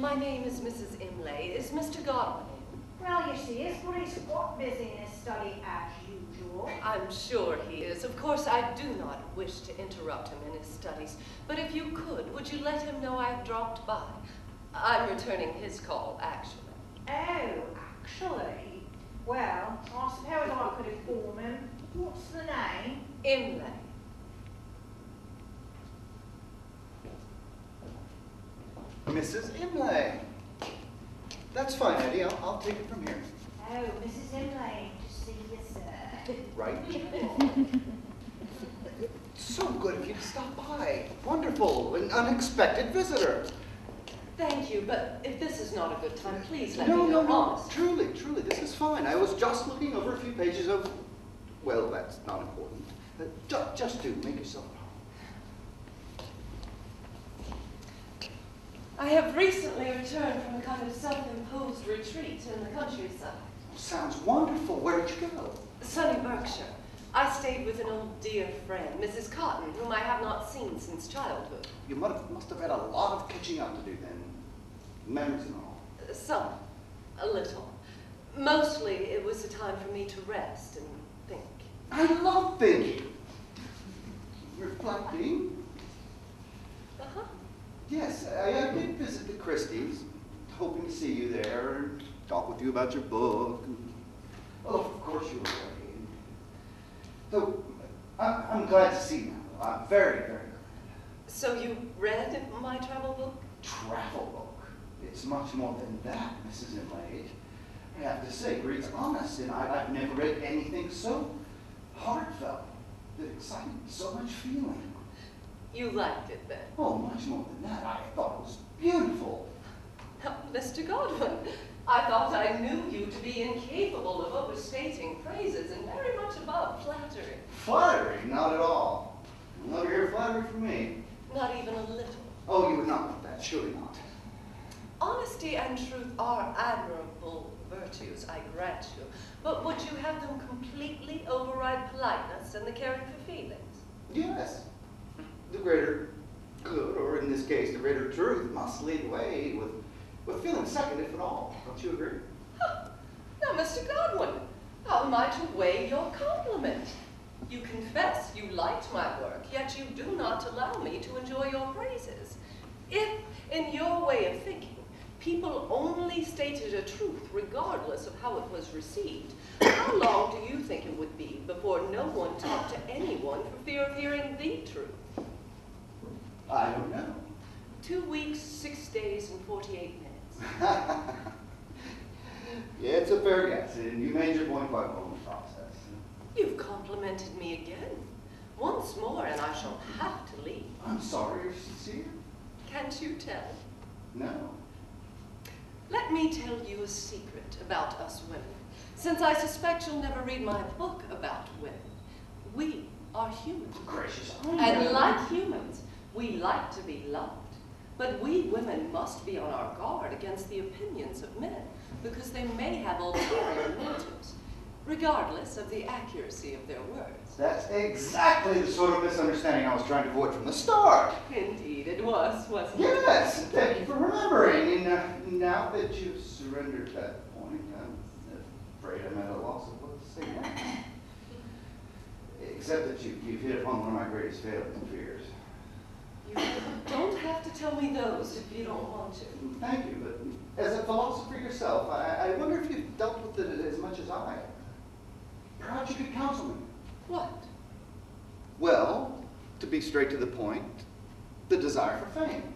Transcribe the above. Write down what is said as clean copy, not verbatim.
My name is Mrs. Imlay. Is Mr. Godwin in? Well, yes, he is, but he's quite busy in his study as usual. I'm sure he is. Of course, I do not wish to interrupt him in his studies, but if you could, would you let him know I've dropped by? I'm returning his call, actually. Oh, actually? Well, I suppose I could inform him. What's the name? Imlay. Mrs. Imlay. That's fine, Addy. I'll take it from here. Oh, Mrs. Imlay, to see you, sir. Right? So good of you to stop by. Wonderful, an unexpected visitor. Thank you, but if this is not a good time, please let me No, know. no, no. Honest. Truly, this is fine. I was just looking over a few pages of, well, that's not important. Just do, make yourself at home. I have recently returned from a kind of self-imposed retreat in the countryside. Sounds wonderful. Where'd you go? Sunny Berkshire. I stayed with an old dear friend, Mrs. Cotton, whom I have not seen since childhood. You must have had a lot of catching up to do then. Memories and all. Some. A little. Mostly, it was a time for me to rest and think. I love thinking. Reflecting. Uh-huh. Yes, I did visit the Christies, hoping to see you there and talk with you about your book. Well, of course you were away. So, I'm glad to see you now. I'm very, very glad. So you read my travel book? Travel book? It's much more than that, Mrs. Imlay. I have to say, it reads honest, and I've never read anything so heartfelt that excited so much feeling. You liked it then? Oh, much more than that. I thought it was beautiful. Mr. Godwin, I thought I knew you to be incapable of overstating praises and very much above flattery. Flattery? Not at all. You'll never hear flattery from me. Not even a little. Oh, you would not want that. Surely not. Honesty and truth are admirable virtues, I grant you. But would you have them completely override politeness and the caring for feelings? Yes. The greater good, or in this case, the greater truth, must lead the way with feeling second, if at all. Don't you agree? Huh. Now, Mr. Godwin, how am I to weigh your compliment? You confess you liked my work, yet you do not allow me to enjoy your praises. If, in your way of thinking, people only stated a truth regardless of how it was received, how long do you think it would be before no one talked to anyone for fear of hearing the truth? I don't know. 2 weeks, 6 days, and 48 minutes. Yeah, it's a fair guess, and you made your point quite well in the process. You've complimented me again. Once more, and I shall have to leave. I'm sorry you're sincere. Can't you tell? No. Let me tell you a secret about us women, since I suspect you'll never read my book about women. We are human. Gracious. And like humans, we like to be loved. But we women must be on our guard against the opinions of men, because they may have ulterior motives, regardless of the accuracy of their words. That's exactly the sort of misunderstanding I was trying to avoid from the start. Indeed it was, wasn't it? Yes, thank you for remembering. And now that you've surrendered that point, I'm afraid I'm at a loss of what to say next. Except that you've hit upon one of my greatest failings and fears. You don't have to tell me those if you don't want to. Thank you, but as a philosopher yourself, I wonder if you've dealt with it as much as I have. Perhaps you could counsel me. What? Well, to be straight to the point, the desire for fame.